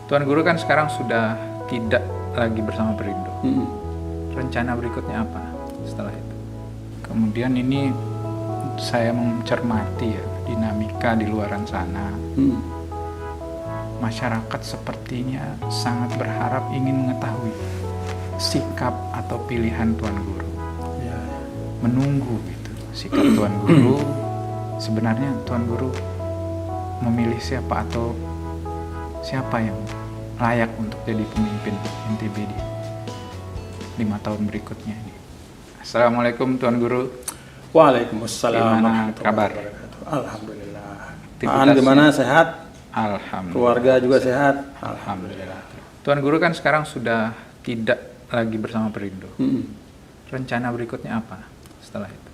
Tuan Guru kan sekarang sudah tidak lagi bersama Perindo. Rencana berikutnya apa setelah itu? Kemudian ini saya mencermati ya dinamika di luaran sana. Masyarakat sepertinya sangat berharap ingin mengetahui sikap atau pilihan Tuan Guru. Menunggu gitu sikap Tuan Guru. Sebenarnya Tuan Guru memilih siapa atau siapa yang layak untuk jadi pemimpin NTB di 5 tahun berikutnya ini. Assalamualaikum Tuan Guru. Waalaikumsalam. Gimana kabar? Alhamdulillah. Aktivitasnya? Gimana, sehat? Alhamdulillah. Keluarga juga sehat? Alhamdulillah. Tuan Guru kan sekarang sudah tidak lagi bersama Perindo. Rencana berikutnya apa setelah itu?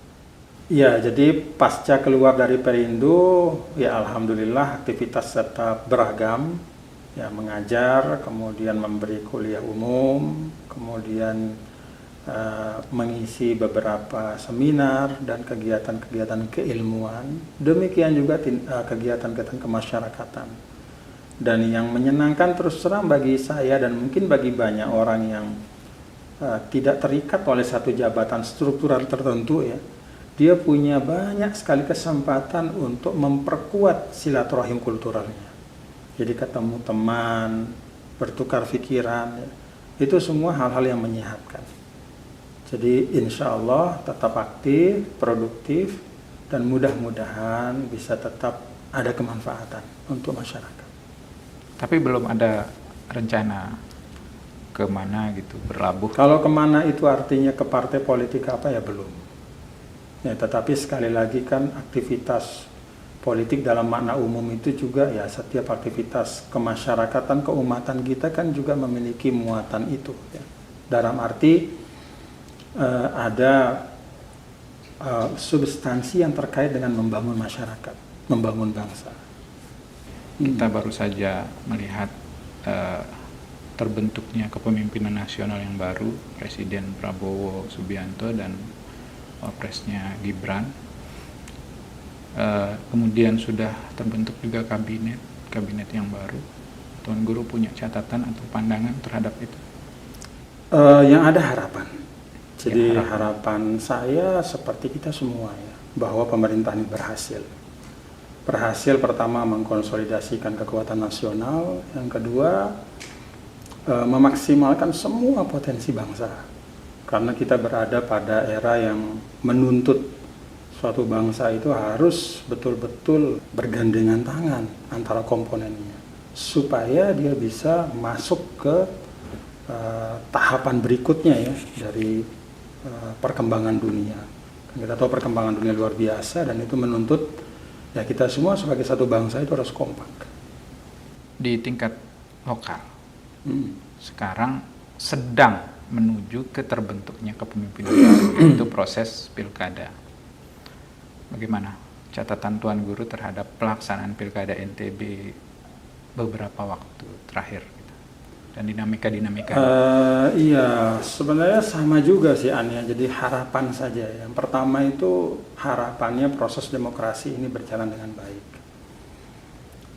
Ya, jadi pasca keluar dari Perindo, ya alhamdulillah aktivitas tetap beragam. Ya, mengajar, kemudian memberi kuliah umum, kemudian mengisi beberapa seminar dan kegiatan-kegiatan keilmuan. Demikian juga kegiatan-kegiatan kemasyarakatan. Dan yang menyenangkan terus terang bagi saya dan mungkin bagi banyak orang yang tidak terikat oleh satu jabatan struktural tertentu, ya, dia punya banyak sekali kesempatan untuk memperkuat silaturahim kulturalnya. Jadi ketemu teman, bertukar pikiran, ya, itu semua hal-hal yang menyehatkan. Jadi insya Allah tetap aktif, produktif, dan mudah-mudahan bisa tetap ada kemanfaatan untuk masyarakat. Tapi belum ada rencana kemana gitu, berlabuh? Kalau kemana itu artinya ke partai politik apa, ya belum. Ya, tetapi sekali lagi kan aktivitas politik dalam makna umum itu juga ya setiap aktivitas kemasyarakatan, keumatan kita kan juga memiliki muatan itu. Ya. Dalam arti ada substansi yang terkait dengan membangun masyarakat, membangun bangsa. Kita baru saja melihat terbentuknya kepemimpinan nasional yang baru, Presiden Prabowo Subianto dan Wapresnya Gibran. Kemudian sudah terbentuk juga kabinet yang baru. Tuan Guru punya catatan atau pandangan terhadap itu? Yang ada harapan. Jadi harapan saya seperti kita semua ya, bahwa pemerintah ini berhasil. Berhasil pertama mengkonsolidasikan kekuatan nasional, yang kedua memaksimalkan semua potensi bangsa. Karena kita berada pada era yang menuntut suatu bangsa itu harus betul-betul bergandengan tangan antara komponennya, supaya dia bisa masuk ke tahapan berikutnya ya dari perkembangan dunia. Kita tahu perkembangan dunia luar biasa dan itu menuntut ya kita semua sebagai satu bangsa itu harus kompak. Di tingkat lokal, sekarang sedang menuju ke terbentuknya kepemimpinan baru, itu proses pilkada. Bagaimana catatan Tuan Guru terhadap pelaksanaan pilkada NTB beberapa waktu terakhir? Dan dinamika-dinamika? Iya, sebenarnya sama juga sih Ania. Jadi harapan saja. Yang pertama itu harapannya proses demokrasi ini berjalan dengan baik.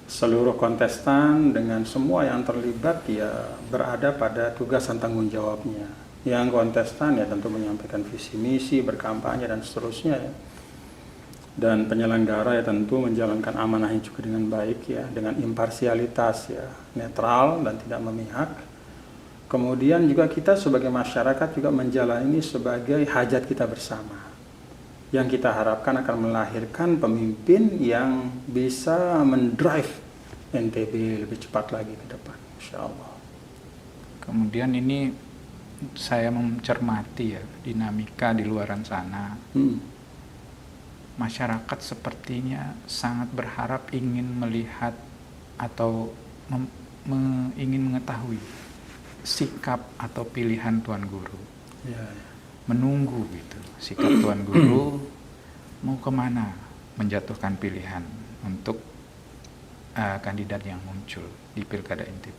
Seluruh kontestan dengan semua yang terlibat ya berada pada tugas dan tanggung jawabnya. Yang kontestan ya tentu menyampaikan visi misi, berkampanye dan seterusnya ya. Dan penyelenggara ya tentu menjalankan amanahnya juga dengan baik ya, dengan imparsialitas ya, netral dan tidak memihak. Kemudian juga kita sebagai masyarakat juga menjalani ini sebagai hajat kita bersama. Yang kita harapkan akan melahirkan pemimpin yang bisa mendrive NTB lebih cepat lagi ke depan, insya Allah. Kemudian ini saya mencermati ya dinamika di luaran sana. Masyarakat sepertinya sangat berharap ingin melihat atau ingin mengetahui sikap atau pilihan Tuan Guru. Menunggu gitu sikap Tuan Guru mau kemana menjatuhkan pilihan untuk kandidat yang muncul di pilkada NTB.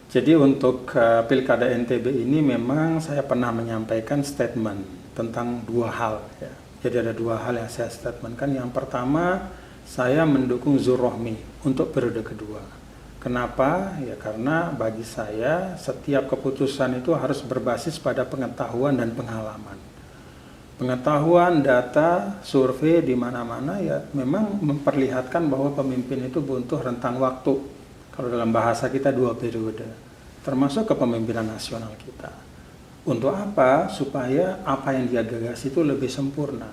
Jadi untuk pilkada NTB ini memang saya pernah menyampaikan statement tentang dua hal ya. Jadi ada dua hal yang saya statementkan. Yang pertama, saya mendukung Zulrohmi untuk periode kedua. Kenapa? Ya karena bagi saya setiap keputusan itu harus berbasis pada pengetahuan dan pengalaman. Pengetahuan, data, survei di mana-mana ya memang memperlihatkan bahwa pemimpin itu butuh rentang waktu. Kalau dalam bahasa kita 2 periode, termasuk kepemimpinan nasional kita. Untuk apa? Supaya apa yang dia gagas itu lebih sempurna.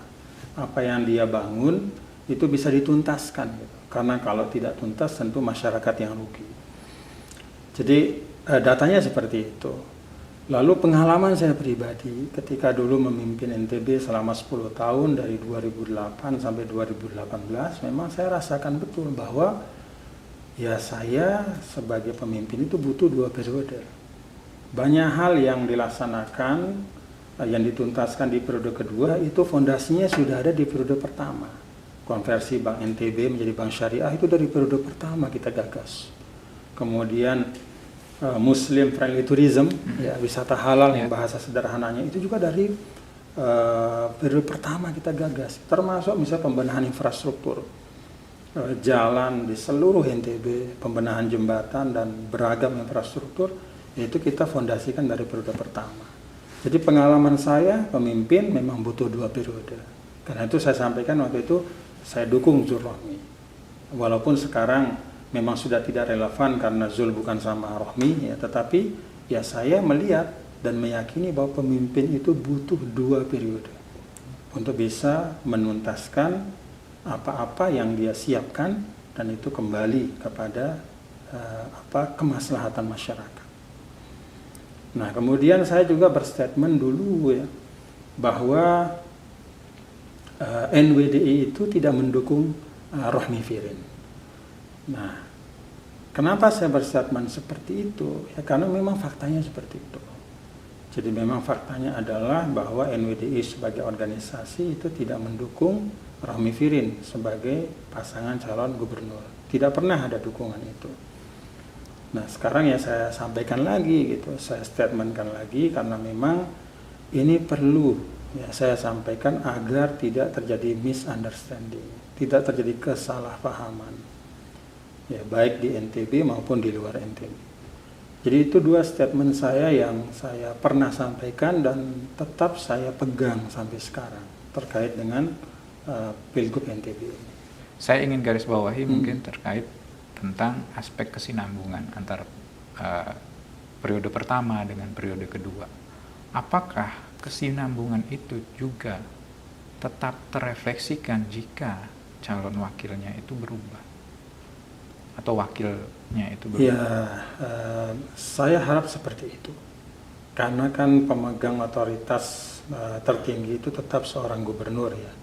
Apa yang dia bangun itu bisa dituntaskan. Gitu. Karena kalau tidak tuntas tentu masyarakat yang rugi. Jadi datanya seperti itu. Lalu pengalaman saya pribadi ketika dulu memimpin NTB selama 10 tahun dari 2008 sampai 2018, memang saya rasakan betul bahwa ya saya sebagai pemimpin itu butuh 2 periode. Banyak hal yang dilaksanakan, yang dituntaskan di periode kedua itu fondasinya sudah ada di periode pertama. Konversi Bank NTB menjadi Bank Syariah itu dari periode pertama kita gagas. Kemudian Muslim Friendly Tourism, ya, wisata halal yang bahasa sederhananya itu juga dari periode pertama kita gagas. Termasuk misalnya pembenahan infrastruktur, jalan di seluruh NTB, pembenahan jembatan dan beragam infrastruktur, itu kita fondasikan dari periode pertama. Jadi pengalaman saya pemimpin memang butuh 2 periode. Karena itu saya sampaikan waktu itu saya dukung Zul Rohmi. Walaupun sekarang memang sudah tidak relevan karena Zul bukan sama Rohmi, ya, tetapi ya saya melihat dan meyakini bahwa pemimpin itu butuh 2 periode untuk bisa menuntaskan apa-apa yang dia siapkan dan itu kembali kepada kemaslahatan masyarakat. Nah, kemudian saya juga berstatement dulu ya bahwa NWDI itu tidak mendukung Rohmi Firin. Nah, kenapa saya berstatement seperti itu? Ya karena memang faktanya seperti itu. Jadi memang faktanya adalah bahwa NWDI sebagai organisasi itu tidak mendukung Rohmi Firin sebagai pasangan calon gubernur. Tidak pernah ada dukungan itu. Nah, sekarang ya saya sampaikan lagi gitu, saya statementkan lagi karena memang ini perlu ya saya sampaikan agar tidak terjadi misunderstanding, tidak terjadi kesalahpahaman. Ya, baik di NTB maupun di luar NTB. Jadi itu 2 statement saya yang saya pernah sampaikan dan tetap saya pegang sampai sekarang terkait dengan Pilgub NTB ini. Saya ingin garis bawahi mungkin terkait tentang aspek kesinambungan antara periode pertama dengan periode kedua. Apakah kesinambungan itu juga tetap terefleksikan jika calon wakilnya itu berubah atau wakilnya itu berubah? Ya, saya harap seperti itu. Karena kan pemegang otoritas tertinggi itu tetap seorang gubernur ya.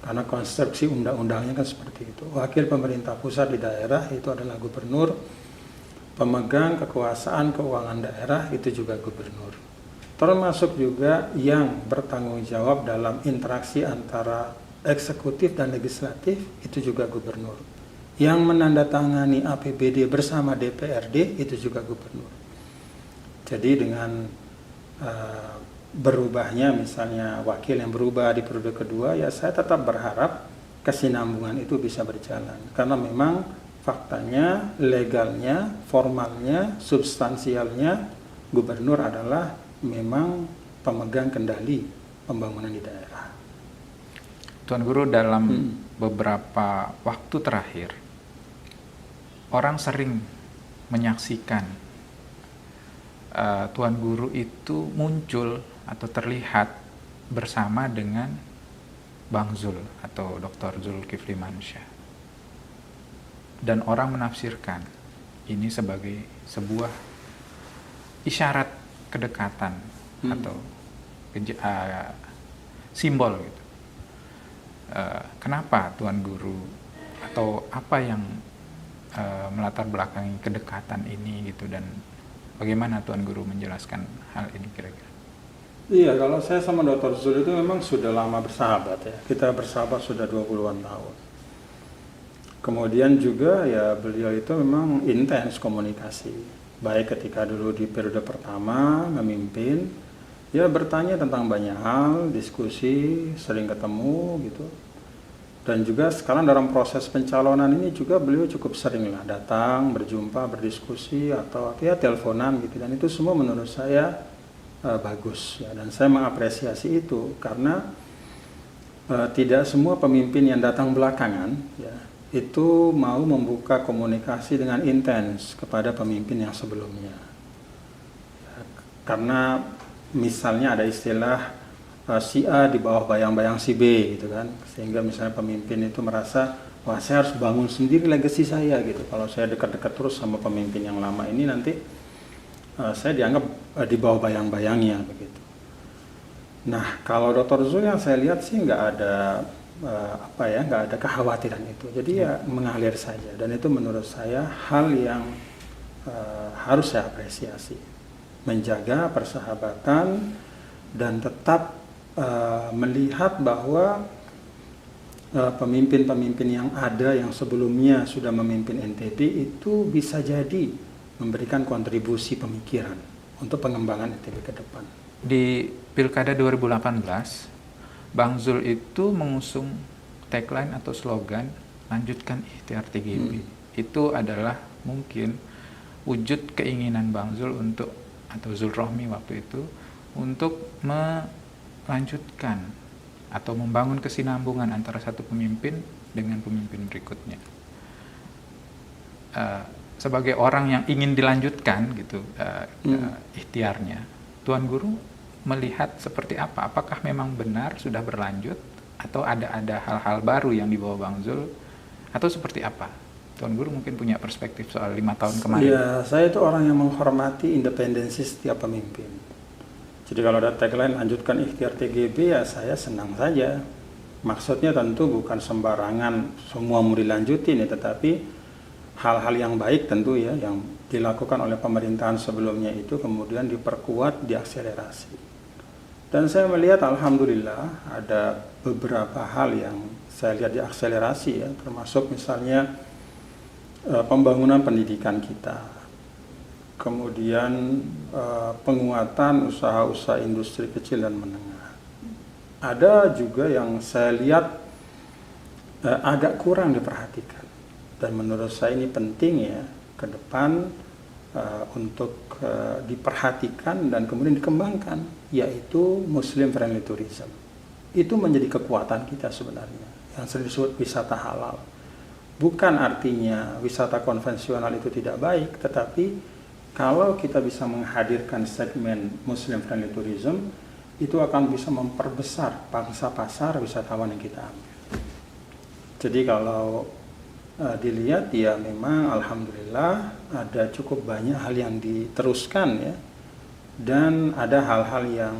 Karena konstruksi undang-undangnya kan seperti itu. Wakil pemerintah pusat di daerah itu adalah gubernur. Pemegang kekuasaan keuangan daerah itu juga gubernur. Termasuk juga yang bertanggung jawab dalam interaksi antara eksekutif dan legislatif itu juga gubernur. Yang menandatangani APBD bersama DPRD itu juga gubernur. Jadi dengan berubahnya misalnya wakil yang berubah di periode kedua, ya saya tetap berharap kesinambungan itu bisa berjalan. Karena memang faktanya, legalnya, formalnya, substansialnya gubernur adalah memang pemegang kendali pembangunan di daerah. Tuan Guru, dalam beberapa waktu terakhir orang sering menyaksikan Tuan Guru itu muncul atau terlihat bersama dengan Bang Zul atau Dr. Zulkifli Mansyah, dan orang menafsirkan ini sebagai sebuah isyarat kedekatan atau simbol gitu. Kenapa Tuan Guru atau apa yang melatar belakangi kedekatan ini gitu, dan bagaimana Tuan Guru menjelaskan hal ini kira-kira? Iya, kalau saya sama Dr. Zul itu memang sudah lama bersahabat ya. Kita bersahabat sudah 20-an tahun. Kemudian juga ya beliau itu memang intens komunikasi. Baik ketika dulu di periode pertama memimpin, ya bertanya tentang banyak hal, diskusi, sering ketemu gitu. Dan juga sekarang dalam proses pencalonan ini juga beliau cukup sering lah datang, berjumpa, berdiskusi atau ya teleponan gitu, dan itu semua menurut saya bagus ya, dan saya mengapresiasi itu karena tidak semua pemimpin yang datang belakangan ya itu mau membuka komunikasi dengan intens kepada pemimpin yang sebelumnya. Ya, karena misalnya ada istilah si A di bawah bayang-bayang si B gitu kan, sehingga misalnya pemimpin itu merasa wah saya harus bangun sendiri legacy saya gitu, kalau saya dekat-dekat terus sama pemimpin yang lama ini nanti saya dianggap di bawah bayang-bayangnya begitu. Nah kalau Dr. Zul yang saya lihat sih nggak ada nggak ada kekhawatiran itu, jadi ya mengalir saja, dan itu menurut saya hal yang harus saya apresiasi, menjaga persahabatan dan tetap melihat bahwa pemimpin-pemimpin yang ada yang sebelumnya sudah memimpin NTB itu bisa jadi memberikan kontribusi pemikiran untuk pengembangan NTB ke depan. Di Pilkada 2018, Bang Zul itu mengusung tagline atau slogan lanjutkan ikhtiar TGB. Itu adalah mungkin wujud keinginan Bang Zul untuk, atau Zul Rohmi waktu itu, untuk melanjutkan atau membangun kesinambungan antara satu pemimpin dengan pemimpin berikutnya. Sebagai orang yang ingin dilanjutkan gitu ikhtiarnya, Tuan Guru melihat seperti apa? Apakah memang benar sudah berlanjut atau ada hal-hal baru yang dibawa Bang Zul atau seperti apa? Tuan Guru mungkin punya perspektif soal 5 tahun kemarin. Ya, saya itu orang yang menghormati independensi setiap pemimpin. Jadi kalau ada tagline lanjutkan ikhtiar TGB ya saya senang saja. Maksudnya tentu bukan sembarangan semua mau dilanjutin ya, tetapi hal-hal yang baik tentu ya yang dilakukan oleh pemerintahan sebelumnya itu kemudian diperkuat, diakselerasi. Dan saya melihat alhamdulillah ada beberapa hal yang saya lihat diakselerasi ya, termasuk misalnya pembangunan pendidikan kita. Kemudian penguatan usaha-usaha industri kecil dan menengah. Ada juga yang saya lihat agak kurang diperhatikan, dan menurut saya ini penting ya ke depan untuk diperhatikan dan kemudian dikembangkan, yaitu Muslim friendly tourism. Itu menjadi kekuatan kita sebenarnya, yang sering disebut wisata halal. Bukan artinya wisata konvensional itu tidak baik, tetapi kalau kita bisa menghadirkan segmen Muslim friendly tourism, itu akan bisa memperbesar pangsa pasar wisatawan yang kita ambil. Jadi kalau dilihat ya memang alhamdulillah ada cukup banyak hal yang diteruskan ya, dan ada hal-hal yang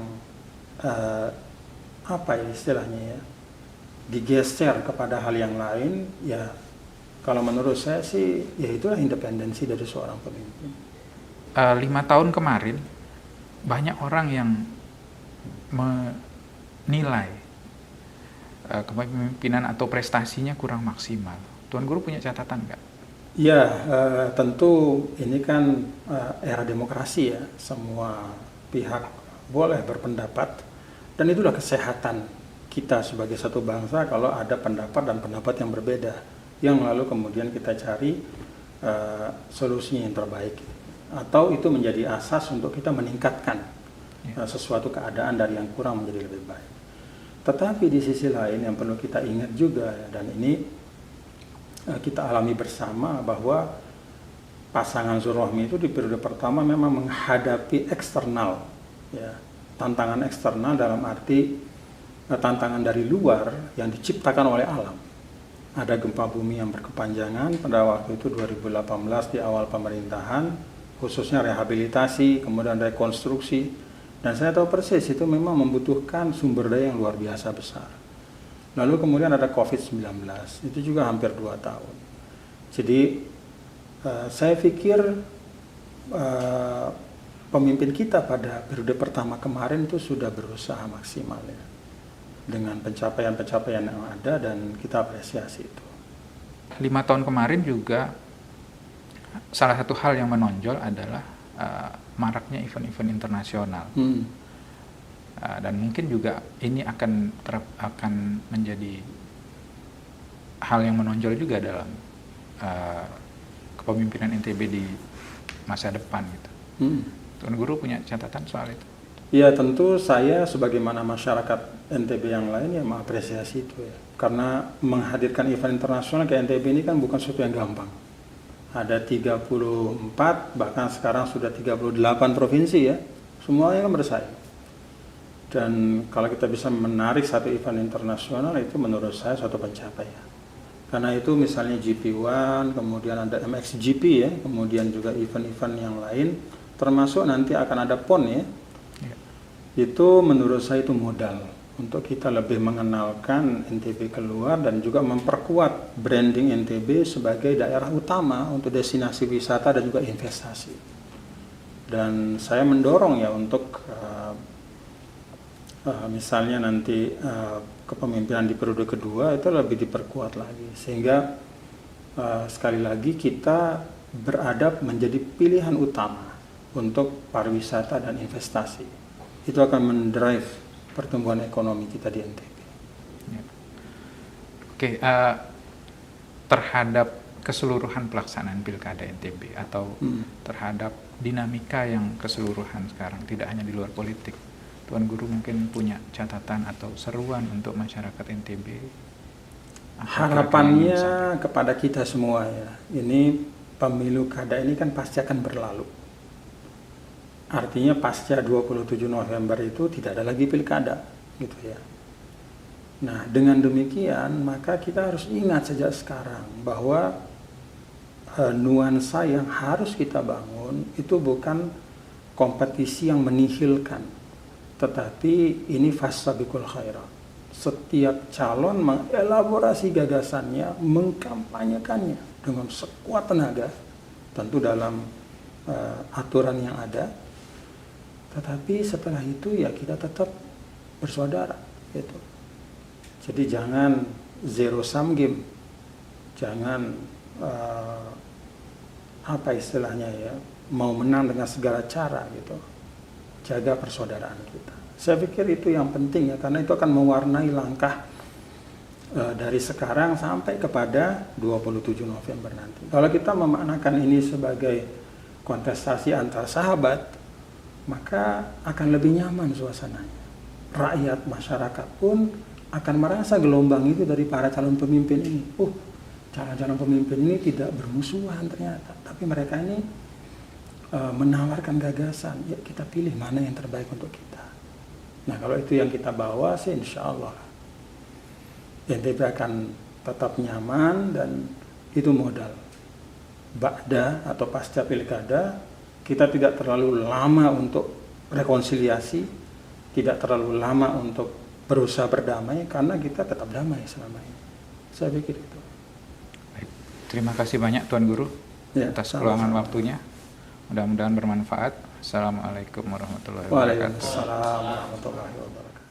istilahnya ya, digeser kepada hal yang lain ya. Kalau menurut saya sih ya itulah independensi dari seorang pemimpin. 5 tahun kemarin banyak orang yang menilai kepemimpinan atau prestasinya kurang maksimal. Tuan Guru punya catatan nggak? Ya, tentu ini kan era demokrasi ya, semua pihak boleh berpendapat, dan itulah kesehatan kita sebagai satu bangsa kalau ada pendapat dan pendapat yang berbeda, yang lalu kemudian kita cari solusinya yang terbaik, atau itu menjadi asas untuk kita meningkatkan sesuatu keadaan dari yang kurang menjadi lebih baik. Tetapi di sisi lain yang perlu kita ingat juga, dan ini kita alami bersama, bahwa pasangan Zul Rohmi itu di periode pertama memang menghadapi eksternal, ya, tantangan eksternal dalam arti tantangan dari luar yang diciptakan oleh alam. Ada gempa bumi yang berkepanjangan pada waktu itu 2018 di awal pemerintahan, khususnya rehabilitasi, kemudian rekonstruksi, dan saya tahu persis itu memang membutuhkan sumber daya yang luar biasa besar. Lalu kemudian ada COVID-19, itu juga hampir 2 tahun. Jadi saya pikir pemimpin kita pada periode pertama kemarin itu sudah berusaha maksimal ya, dengan pencapaian-pencapaian yang ada, dan kita apresiasi itu. 5 tahun kemarin juga salah satu hal yang menonjol adalah maraknya event-event internasional. Dan mungkin juga ini akan menjadi hal yang menonjol juga dalam kepemimpinan NTB di masa depan gitu. Tuan Guru punya catatan soal itu? Ya tentu saya sebagaimana masyarakat NTB yang lain ya mengapresiasi itu ya. Karena menghadirkan event internasional ke NTB ini kan bukan sesuatu yang gampang. Ada 34, bahkan sekarang sudah 38 provinsi ya. Semuanya kan bersaing. Dan kalau kita bisa menarik satu event internasional itu menurut saya suatu pencapaian. Karena itu misalnya GP1, kemudian ada MXGP ya, kemudian juga event-event yang lain, termasuk nanti akan ada PON ya. Itu menurut saya itu modal untuk kita lebih mengenalkan NTB keluar dan juga memperkuat branding NTB sebagai daerah utama untuk destinasi wisata dan juga investasi. Dan saya mendorong ya untuk misalnya nanti kepemimpinan di periode kedua itu lebih diperkuat lagi sehingga sekali lagi kita beradab menjadi pilihan utama untuk pariwisata dan investasi. Itu akan mendrive pertumbuhan ekonomi kita di NTB. Ya. Oke, terhadap keseluruhan pelaksanaan pilkada NTB atau terhadap dinamika yang keseluruhan sekarang, tidak hanya di luar politik, Tuan Guru mungkin punya catatan atau seruan untuk masyarakat NTB? Harapannya kepada kita semua ya, ini pemilu kada ini kan pasti akan berlalu. Artinya pasca 27 November itu tidak ada lagi pilkada, gitu ya. Nah, dengan demikian maka kita harus ingat sejak sekarang bahwa nuansa yang harus kita bangun itu bukan kompetisi yang menihilkan, tetapi ini fastabiqul khairat. Setiap calon mengelaborasi gagasannya, mengkampanyekannya dengan sekuat tenaga, tentu dalam aturan yang ada. Tetapi setelah itu ya kita tetap bersaudara gitu. Jadi jangan zero sum game, jangan apa istilahnya ya, mau menang dengan segala cara gitu. Jaga persaudaraan kita. Saya pikir itu yang penting ya, karena itu akan mewarnai langkah dari sekarang sampai kepada 27 November nanti. Kalau kita memaknakan ini sebagai kontestasi antar sahabat, maka akan lebih nyaman suasananya. Rakyat, masyarakat pun akan merasa gelombang itu dari para calon pemimpin ini. Calon-calon pemimpin ini tidak bermusuhan ternyata, tapi mereka ini menawarkan gagasan. Ya kita pilih mana yang terbaik untuk kita. Nah kalau itu yang kita bawa sih insya Allah NTB akan tetap nyaman dan itu modal. Ba'da atau pasca pilkada kita tidak terlalu lama untuk rekonsiliasi, tidak terlalu lama untuk berusaha berdamai karena kita tetap damai selama ini. Saya pikir itu. Baik. Terima kasih banyak Tuan Guru atas keluangan waktunya. Mudah-mudahan bermanfaat. Assalamualaikum warahmatullahi wabarakatuh. Waalaikumsalam warahmatullahi wabarakatuh.